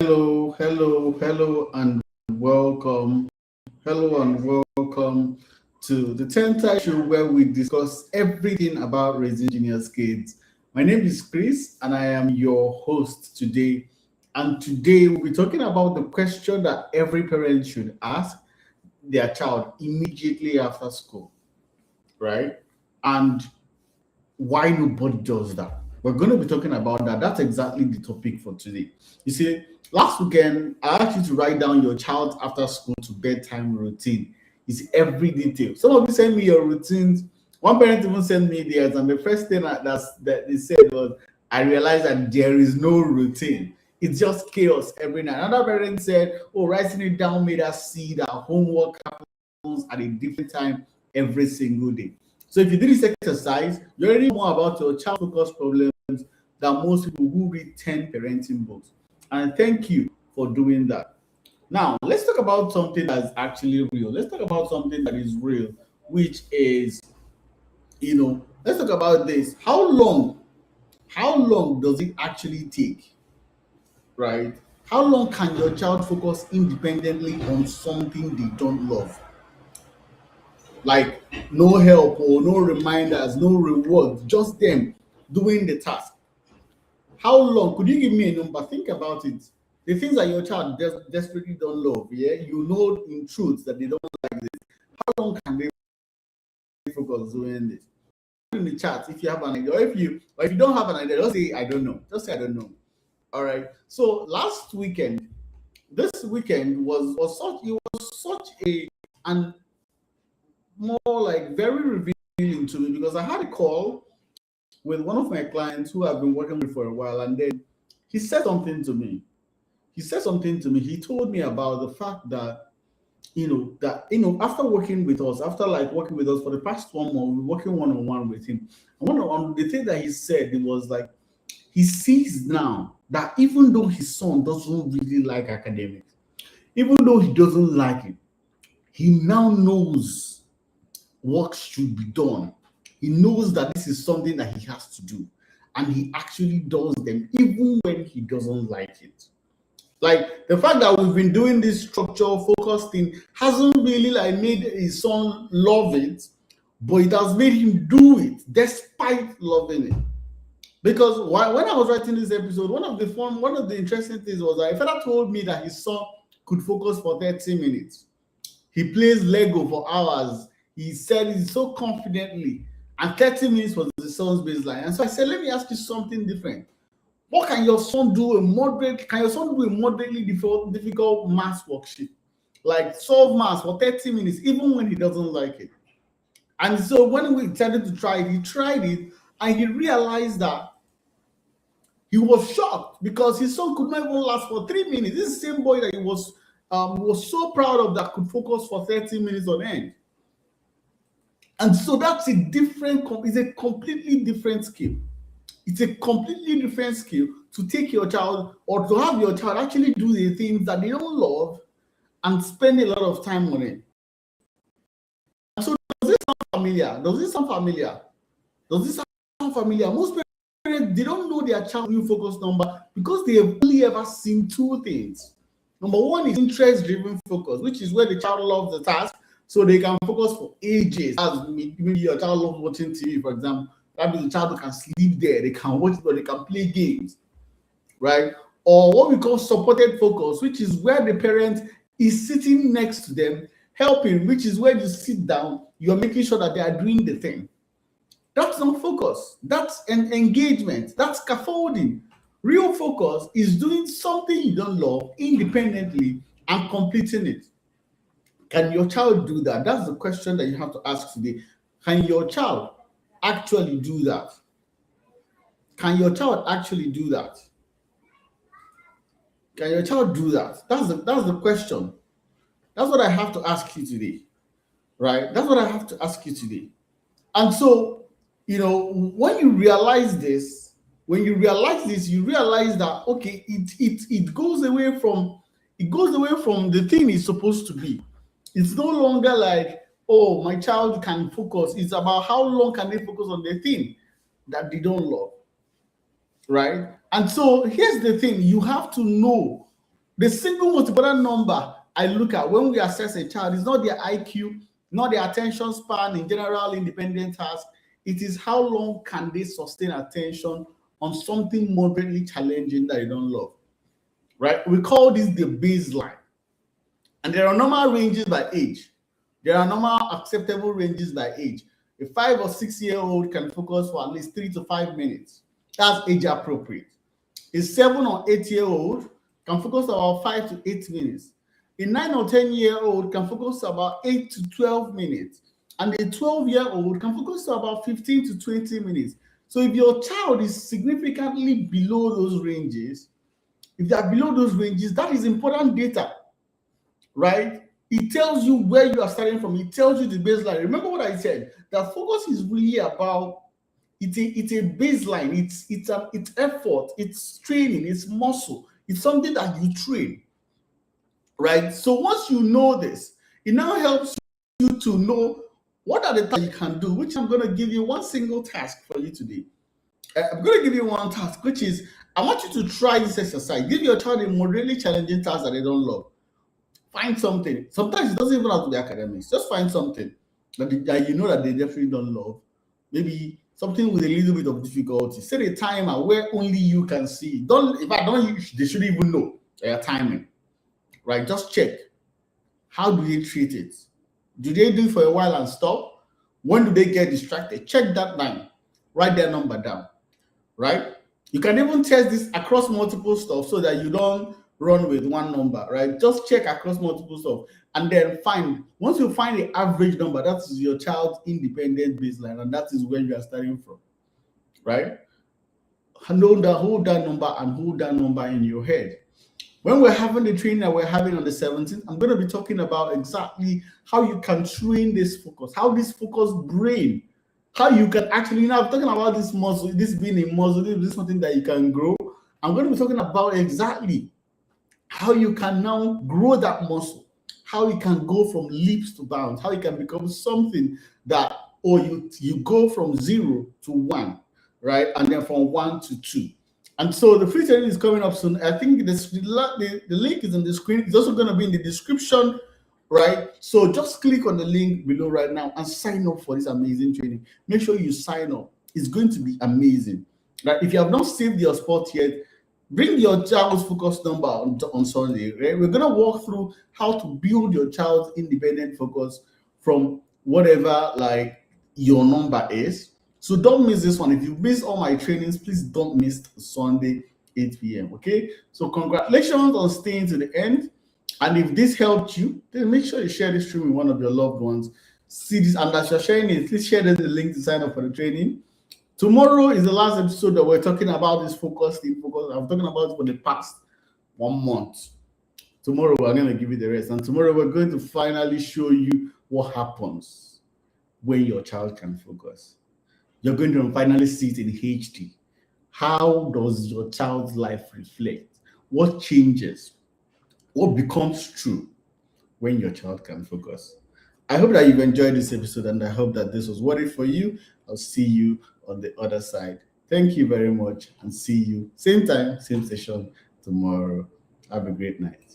Hello, and welcome. Hello, and welcome to the 10th time show where we discuss everything about raising genius kids. My name is Chris, and I am your host today. And today we'll be talking about the question that every parent should ask their child immediately after school, right? And why nobody does that. We're going to be talking about that. That's exactly the topic for today. You see, last weekend, I asked you to write down your child's after school to bedtime routine. You see, every detail. Some of you send me your routines. One parent even sent me theirs, and the first thing that they said was, I realized that there is no routine. It's just chaos every night. Another parent said, oh, writing it down made us see that homework happens at a different time every single day. So if you do this exercise, you already know more about your child focus problems than most people who read 10 parenting books. And thank you for doing that. Now, let's talk about something that's actually real. Let's talk about something that is real, which is, let's talk about this. How long does it actually take, right? How long can your child focus independently on something they don't love? Like no help or no reminders, no reward, just them doing the task. How long? Could you give me a number? Think about it. The things that your child desperately don't love, yeah, you know in truth that they don't like this. How long can they focus doing this? In the chat, if you have an idea, or if you don't have an idea, just say I don't know. Just say I don't know. All right. So last weekend, this weekend was such a an more like very revealing to me because I had a call with one of my clients who I've been working with for a while, and then he said something to me. He said something to me. He told me about the fact that after working with us, after like working with us for the past 1 month, we're working one on one with him. And one on the thing that he said, it was like he sees now that even though his son doesn't really like academics, even though he doesn't like it, he now knows what should be done. He knows that this is something that he has to do, and he actually does them even when he doesn't like it. Like the fact that we've been doing this structure focus thing hasn't really like made his son love it, but it has made him do it despite loving it. Because when I was writing this episode, one of the interesting things was that a father told me that his son could focus for 30 minutes. He plays Lego for hours. He said it so confidently, and 30 minutes was the son's baseline. And so I said, let me ask you something different. What can your son do Can your son do a moderately difficult math worksheet? Like solve math for 30 minutes, even when he doesn't like it. And so when we decided to try it, he tried it and he realized that he was shocked because his son could not even last for 3 minutes. This same boy that he was so proud of that could focus for 30 minutes on end. And so it's a completely different skill. It's a completely different skill to take your child or to have your child actually do the things that they don't love and spend a lot of time on it. So does this sound familiar? Does this sound familiar? Most parents, they don't know their child new focus number because they have only ever seen two things. Number one is interest-driven focus, which is where the child loves the task, so they can focus for ages. As maybe your child loves watching TV, for example. That means the child can sleep there, they can watch it, or they can play games, right? Or what we call supported focus, which is where the parent is sitting next to them, helping, which is where you sit down, you're making sure that they are doing the thing. That's not focus. That's an engagement. That's scaffolding. Real focus is doing something you don't love independently and completing it. Can your child do that? That's the question that you have to ask today. Can your child actually do that? Can your child actually do that? Can your child do that? That's the question. That's what I have to ask you today, right? That's what I have to ask you today. And so, when you realize this, you realize that okay, it goes away from the thing it's supposed to be. It's no longer like, oh, my child can focus. It's about how long can they focus on the thing that they don't love, right? And so here's the thing: you have to know The single most important number I look at when we assess a child is not their IQ, not their attention span in general independent tasks. It is how long can they sustain attention on something moderately challenging that they don't love, right? We call this the baseline. And there are normal ranges by age. There are normal acceptable ranges by age. A 5 or 6 year old can focus for at least 3 to 5 minutes. That's age appropriate. A 7 or 8 year old can focus about 5 to 8 minutes. A 9 or 10 year old can focus about 8 to 12 minutes. And a 12-year-old can focus about 15 to 20 minutes. So if your child is significantly below those ranges, if they are below those ranges, that is important data, right? It tells you where you are starting from. It tells you the baseline. Remember what I said, that focus is really about, it's a baseline, it's effort, it's training, it's muscle, it's something that you train, right? So once you know this, it now helps you to know what are the things you can do, which I'm going to give you one single task for you today. I'm going to give you one task, which is I want you to try this exercise. Give your child a moderately challenging task that they don't love. Find something. Sometimes it doesn't even have to be academics. Just find something that you know that they definitely don't love. Maybe something with a little bit of difficulty. Set a timer where only you can see. Don't, if I don't, they shouldn't even know their timing, right? Just check. How do they treat it? Do they do it for a while and stop? When do they get distracted? Check that line. Write their number down, right? You can even test this across multiple stuff so that you don't run with one number, right? Just check across multiple stuff and then find, once you find the average number, that is your child's independent baseline, and that is where you are starting from, right? Hold that number and hold that number in your head. When we're having the training that we're having on the 17th, I'm going to be talking about exactly how you can train this focus, how this focused brain, how you can actually, now I'm talking about this muscle, this being a muscle, this is something that you can grow. I'm going to be talking about exactly how you can now grow that muscle, how you can go from leaps to bounds, how you can become something that, or you go from 0 to 1, right? And then from 1 to 2. And so the free training is coming up soon. I think the link is on the screen. It's also going to be in the description, right? So just click on the link below right now and sign up for this amazing training. Make sure you sign up. It's going to be amazing. Right? If you have not saved your spot yet, bring your child's focus number on Sunday. Right? We're going to walk through how to build your child's independent focus from whatever like your number is. So don't miss this one. If you miss all my trainings, please don't miss Sunday 8 p.m. Okay? So congratulations on staying to the end. And if this helped you, then make sure you share this stream with one of your loved ones. See this, and as you're sharing it, please share the link to sign up for the training. Tomorrow is the last episode that we're talking about this focus. I'm talking about it for the past 1 month. Tomorrow we're going to give you the rest. And tomorrow we're going to finally show you what happens when your child can focus. You're going to finally see it in HD. How does your child's life reflect? What changes? What becomes true when your child can focus? I hope that you've enjoyed this episode, and I hope that this was worth it for you. I'll see you on the other side. Thank you very much, and see you same time, same session tomorrow. Have a great night.